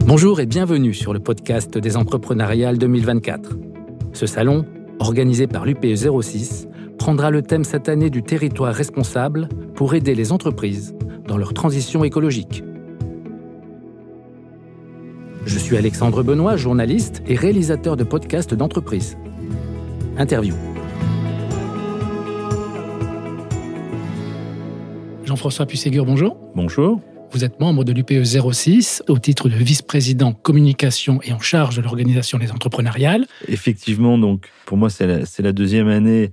Bonjour et bienvenue sur le podcast des Entrepreneuriales 2024. Ce salon, organisé par l'UPE 06, prendra le thème cette année du territoire responsable pour aider les entreprises dans leur transition écologique. Je suis Alexandre Benoît, journaliste et réalisateur de podcasts d'entreprise. Interview. Jean-François Puisségur, bonjour. Bonjour. Vous êtes membre de l'UPE 06 au titre de vice-président communication et en charge de l'organisation des entrepreneuriales. Effectivement, donc pour moi, c'est la deuxième année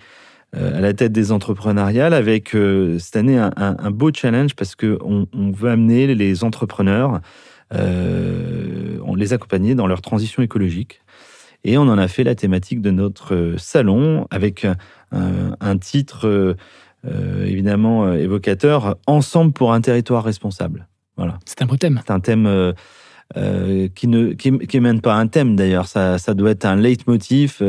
à la tête des entrepreneuriales avec cette année un beau challenge parce qu'on veut amener les entrepreneurs, on les accompagner dans leur transition écologique. Et on en a fait la thématique de notre salon avec un titre évidemment évocateur, Ensemble pour un territoire responsable. Voilà. C'est un beau thème. C'est un thème qui est même pas un thème d'ailleurs, ça doit être un leitmotiv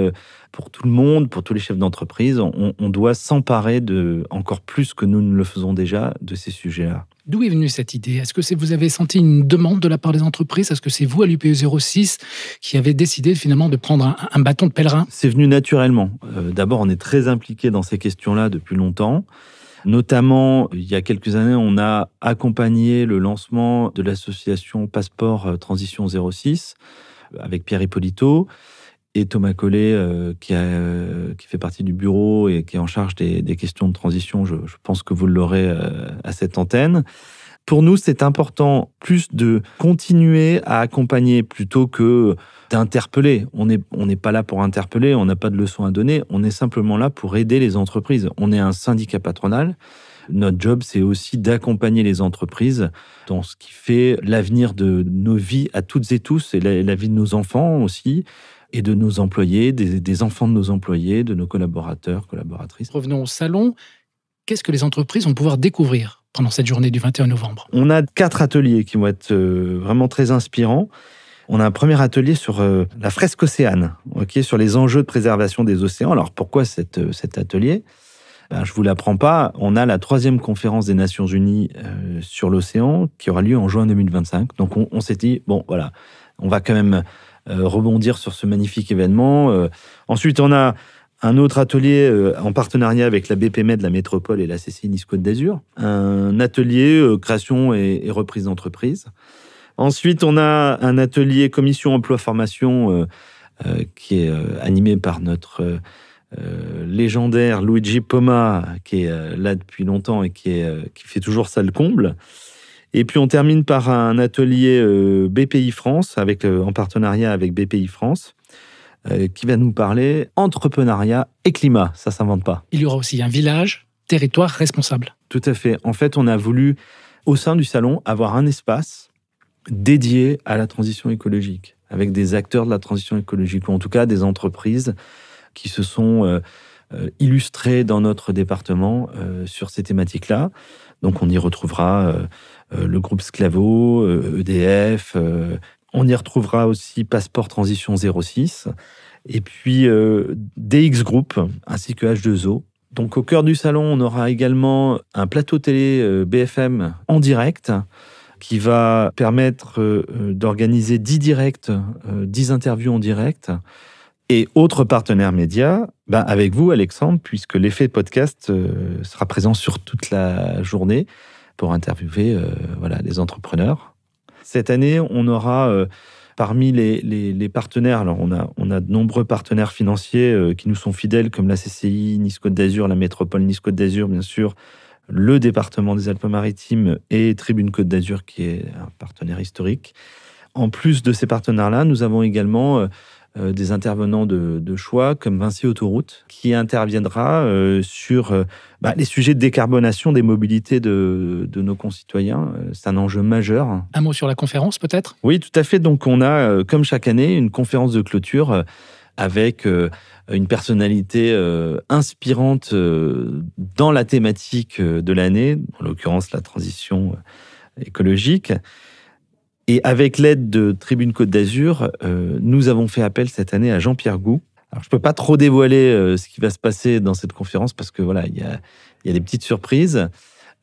pour tout le monde, pour tous les chefs d'entreprise. On doit s'emparer encore plus que nous ne le faisons déjà de ces sujets-là. D'où est venue cette idée ? Est-ce que vous avez senti une demande de la part des entreprises ? Est-ce que c'est vous, à l'UPE 06, qui avez décidé finalement de prendre un bâton de pèlerin ? C'est venu naturellement. D'abord, on est très impliqué dans ces questions-là depuis longtemps. Notamment, il y a quelques années, on a accompagné le lancement de l'association Passeport Transition 06 avec Pierre Ippolito et Thomas Collet, qui fait partie du bureau et qui est en charge des questions de transition. Je pense que vous l'aurez à cette antenne. Pour nous, c'est important plus de continuer à accompagner plutôt que d'interpeller. On n'est pas là pour interpeller, on n'a pas de leçons à donner, on est simplement là pour aider les entreprises. On est un syndicat patronal. Notre job, c'est aussi d'accompagner les entreprises dans ce qui fait l'avenir de nos vies à toutes et tous, et la vie de nos enfants aussi, et de nos employés, des enfants de nos employés, de nos collaborateurs, collaboratrices. Revenons au salon. Qu'est-ce que les entreprises vont pouvoir découvrir pendant cette journée du 21 novembre ? On a 4 ateliers qui vont être vraiment très inspirants. On a un premier atelier sur la fresque océane, sur les enjeux de préservation des océans. Alors pourquoi cet atelier ? Je ne vous l'apprends pas. On a la 3e conférence des Nations Unies sur l'océan qui aura lieu en juin 2025. Donc on s'est dit, bon voilà, on va quand même rebondir sur ce magnifique événement. Ensuite, on a un autre atelier en partenariat avec la BPMed, la Métropole et la CCI Nice-Côte d'Azur. Un atelier création et reprise d'entreprise. Ensuite, on a un atelier commission emploi-formation qui est animé par notre légendaire Luigi Poma, qui est là depuis longtemps et qui fait toujours ça le comble. Et puis, on termine par un atelier BPI France, en partenariat avec BPI France, qui va nous parler entrepreneuriat et climat. Ça ne s'invente pas. Il y aura aussi un village, territoire responsable. Tout à fait. En fait, on a voulu, au sein du salon, avoir un espace dédié à la transition écologique, avec des acteurs de la transition écologique, ou en tout cas des entreprises qui se sont illustrées dans notre département sur ces thématiques-là. Donc, on y retrouvera le groupe Sclavo, EDF, on y retrouvera aussi Passeport Transition 06, et puis DX Group, ainsi que H2O. Donc, au cœur du salon, on aura également un plateau télé BFM en direct, qui va permettre d'organiser 10 directs, 10 interviews en direct, et autres partenaires médias, avec vous, Alexandre, puisque l'effet podcast sera présent sur toute la journée pour interviewer les entrepreneurs. Cette année, on aura parmi les partenaires, alors on a de nombreux partenaires financiers qui nous sont fidèles, comme la CCI Nice-Côte d'Azur, la Métropole Nice-Côte d'Azur, bien sûr, le département des Alpes-Maritimes et Tribune Côte d'Azur, qui est un partenaire historique. En plus de ces partenaires-là, nous avons également des intervenants de choix, comme Vinci Autoroute, qui interviendra sur les sujets de décarbonation des mobilités de nos concitoyens. C'est un enjeu majeur. Un mot sur la conférence, peut-être ? Oui, tout à fait. Donc, on a, comme chaque année, une conférence de clôture avec une personnalité inspirante dans la thématique de l'année, en l'occurrence la transition écologique. Et avec l'aide de Tribune Côte d'Azur, nous avons fait appel cette année à Jean-Pierre Gou. Alors, je ne peux pas trop dévoiler ce qui va se passer dans cette conférence parce que il y a des petites surprises.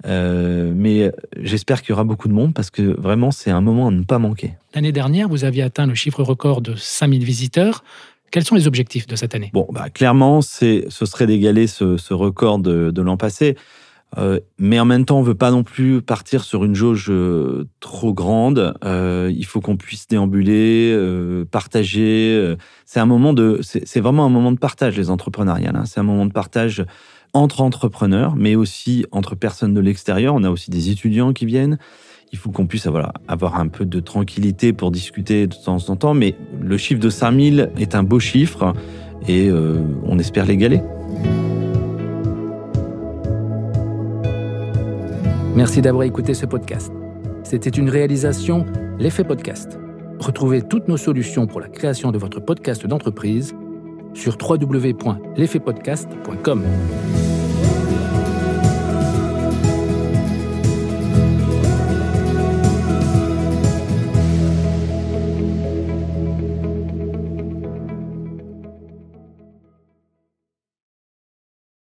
Mais j'espère qu'il y aura beaucoup de monde parce que vraiment, c'est un moment à ne pas manquer. L'année dernière, vous aviez atteint le chiffre record de 5000 visiteurs. Quels sont les objectifs de cette année ? Bon, clairement, ce serait d'égaler ce record de l'an passé. Mais en même temps, on ne veut pas non plus partir sur une jauge trop grande. Il faut qu'on puisse déambuler, partager. C'est vraiment un moment de partage, les entrepreneuriales. C'est un moment de partage entre entrepreneurs, mais aussi entre personnes de l'extérieur. On a aussi des étudiants qui viennent. Il faut qu'on puisse avoir un peu de tranquillité pour discuter de temps en temps. Mais le chiffre de 5000 est un beau chiffre et on espère l'égaler. Merci d'avoir écouté ce podcast. C'était une réalisation L'Effet Podcast. Retrouvez toutes nos solutions pour la création de votre podcast d'entreprise sur www.l'effetpodcast.com.